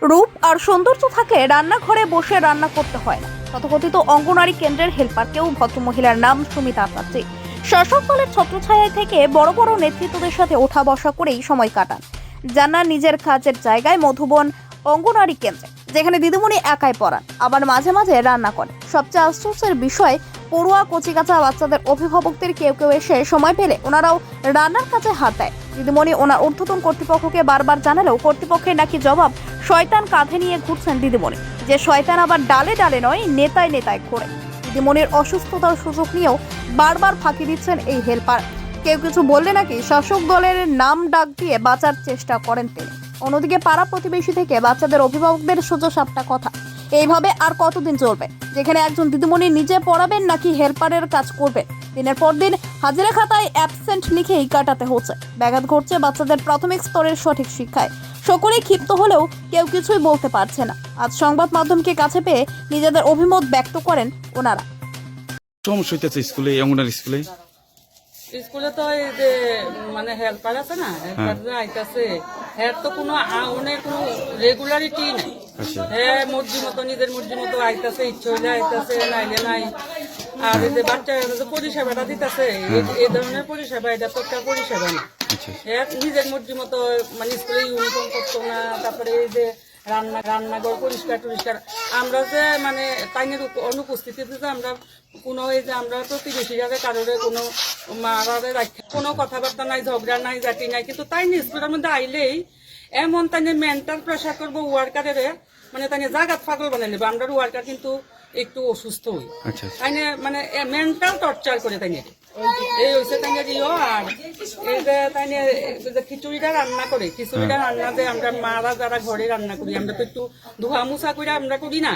রূপ আর সৌন্দর্য থাকে রান্নাঘরে বসে রান্না করতে হয় না। তথাকথিত অঙ্গনারী কেন্দ্রের হেল্পারকেও ভদ্রমহিলার নাম সুমিতা আচার্য। শাসক দলের ছত্রছায়ায় থেকে বড় বড় নেতৃত্বদের সাথে ওঠা বসা করেই সময় কাটান। জানা নিজের কাজের জায়গায় মধুবন অঙ্গনারী কেন্দ্রে, যেখানে দিদিমণি একাই পড়ান, আবার মাঝে মাঝে রান্না করেন। সবচেয়ে আশ্চর্যের বিষয়, পড়ুয়া কচিকাঁচা বাচ্চাদের অভিভাবকদের কেউ কেউ এসে সময় পেলে ওনারাও রান্নার কাজে হাত দেয়। দিদিমণি ওনার ঊর্ধ্বতন কর্তৃপক্ষকে বারবার জানালেও কর্তৃপক্ষের নাকি জবাব, শয়তান কাঁধে নিয়ে ঘুরছেন দিদিমণি। যে শয়তান আবার ডালে ডালে নয়, নেতায় নেতায় ঘোরে। দিদিমণির অসুস্থতার সুযোগ নিয়েও বারবার ফাঁকি দিচ্ছেন এই হেল্পার। কেউ কিছু বললে নাকি শাসক দলের নাম ডাক দিয়ে বাঁচার চেষ্টা করেন তিনি। অন্যদিকে পাড়া প্রতিবেশী থেকে বাচ্চাদের অভিভাবকদের সোজা সাপটা কথা, এইভাবে আর কতদিন চলবে? যেখানে একজন দিদিমণি নিজে পড়াবেন নাকি হেল্পারের কাজ করবেন? দিনের পর দিন হাজিরা খাতায় অ্যাবসেন্ট লিখেই কাটাতে হচ্ছে। ব্যাঘাত ঘটছে বাচ্চাদের প্রাথমিক স্তরের সঠিক শিক্ষায়। সকলেই ক্ষিপ্ত হলেও কেউ কিছুই বলতে পারছে না। আজ সংবাদ মাধ্যমকে কাছে পেয়ে নিজেদের অভিমত ব্যক্ত করেন ওনারা। সমস্যা হইতেছে স্কুলে, অঙ্গনারী স্কুলে। স্কুলে তো এই যে মানে হেল্পার আছে না, হেল্পার যে আইতাছে, হ্যাঁ তো কোনো আউনের কোনো রেগুলারিটি নাই। হ্যাঁ মর্জি মতো, নিজের মর্জি মতো আইতাছে, ইচ্ছে হইলে আইতাছে, নাইলে নাই। আর এই যে বাচ্চারা যে পরিষেবাটা দিতেছে, এই ধরনের পরিষেবা, এটা তো একটা পরিষেবা না। হ্যাঁ নিজের মর্জি মতো, মানে স্কুলে ইউনিফর্ম করতো না, তারপরে এই যে রান্নাঘর পরিষ্কার টরিষ্কার। আমরা যে মানে তাইনের অনুপস্থিতিতে যে আমরা কোনো এই যে আমরা প্রতিবেশী যাবে কারোর কোনো মারারে রাখা, কোনো কথাবার্তা নাই, ঝগড়া নাই, জাতি নাই, কিন্তু তাই স্কুলের মধ্যে আইলেই এমন তাই মেন্টাল প্রেশার করবো ওয়ার্কারের, মানে তাই জাগাত পাগল বানাই নেবো। আমরা ওয়ার্কার কিন্তু একটু অসুস্থ হই, তাই মানে মেন্টাল টর্চার করে তাই এই হয়েছে তাই। আর এই যে তাই খিচুড়িটা রান্না করে, খিচুড়িটা রান্না যে আমরা মারা যারা ঘরে রান্না করি, আমরা তো একটু ধোয়া মুছা করে আমরা করি না।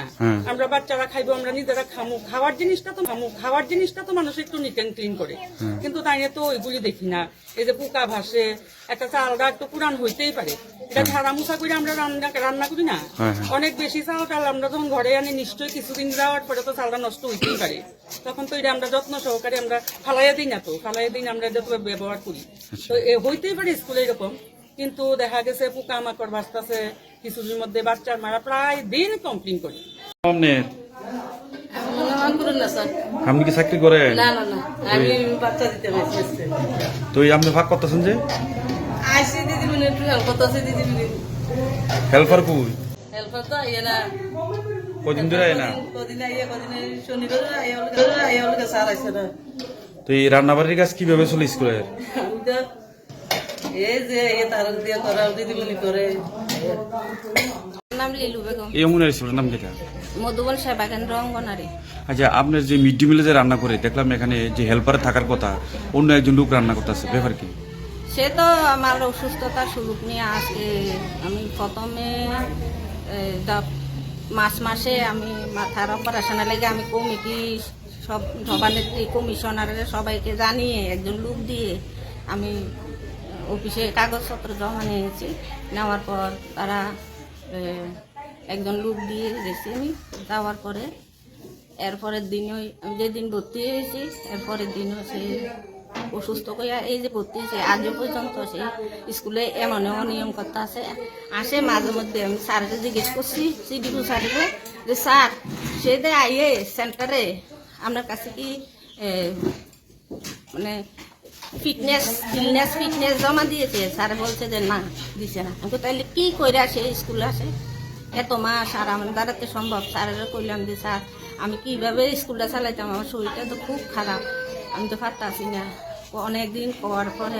আমরা বাচ্চারা খাইবো, আমরা নিজেরা খামু। খাওয়ার জিনিসটা তো মানুষ একটু নিট অ্যান্ড ক্লিন করে, কিন্তু তাই তো ওইগুলি দেখি না। এই যে পোকা ভাসে, একটা চালটা একটু পুরান হইতেই পারে, এটা ঝাড়া মুছা করে আমরা রান্না করি না। অনেক বেশি চাল টাল আমরা যখন ঘরে আনি, নিশ্চয়ই কিছুদিন যাওয়ার পরে তো চালটা নষ্ট হইতেই পারে। তখন তো এটা আমরা যত্ন সহকারে আমরা ফালাইয়া দিই না, তো ফালাইয়া দিন আমরা যত ব্যবহার করি। তো হইতেই পারে স্কুলে এরকম, কিন্তু দেখা গেছে পোকা মাকড় ভাসতেছে কিছুদিনের মধ্যে। বাচ্চার মারা প্রায় দিন কমপ্লেন করি। আপনি কি চাকরি করে? না না না, আমি বাচ্চা দিতে পারছি। তো আপনি ভাগ করতেছেন যে আইসি দিদিমণি একটু হেল্প করতেছে। দিদিমণি হেল্পার কই? হেল্পার তো আইয়ে না, কদিন ধরে আয় না? কদিন আইয়ে, কদিন শনিবার আইয়ে ওকে স্যার আইসে না। তো এই রান্নাবাড়ির কাজ কিভাবে চলে স্কুলের? এই যে তার দিয়ে করা, দিদিমণি করে। নাম লিলু বেগম। এই অঙ্গনারী স্কুলের নাম যেটা মধুবন সেবা কেন্দ্র অঙ্গনারী। আচ্ছা, আপনার যে মিড ডে মিলে যে রান্না করে দেখলাম, এখানে যে হেল্পার থাকার কথা, অন্য একজন লোক রান্না করতেছে, ব্যাপার কি? সে তো আমার অসুস্থতার সুযোগ নিয়ে আসে। আমি প্রথমে মাসে আমি মাথার অপারেশনে লেগে আমি কমিটি সব সভানেত্রী কমিশনারের সবাইকে জানিয়ে একজন লোক দিয়ে আমি অফিসে কাগজপত্র জমা নিয়েছি। নেওয়ার পর তারা একজন লোক দিয়ে গেছি আমি। যাওয়ার পরে এরপরের দিন আমি যেদিন ভর্তি হয়েছি, এরপরের দিনও সে অসুস্থ কইয়া এই যে ভর্তি হয়েছে, আজও পর্যন্ত সে স্কুলে এমন অনিয়ম করতে আসে। মাঝে মধ্যে আমি স্যারকে জিজ্ঞেস করছি, সিডিপি স্যারকে, যে স্যার সে যে আইয়ে সেন্টারে আপনার কাছে কি মানে ফিটনেস জমা দিয়েছে? স্যার বলছে যে না, দিছে না। আমি তাহলে কি করে আসে স্কুলে আসে এত মাস, আর আমার দাঁড়াতে সম্ভব? স্যারেরা কইলাম যে স্যার আমি কিভাবে স্কুলটা চালাইতাম, আমার শরীরটা তো খুব খারাপ, আমি তো পারতাছি না। অনেকদিন করার পরে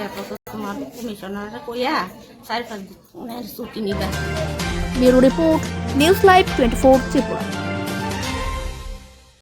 তোমার কমিশনাররা কইয়া 4-5 দিনের ছুটি নিবেন। Bureau report, news live 24 Tripura.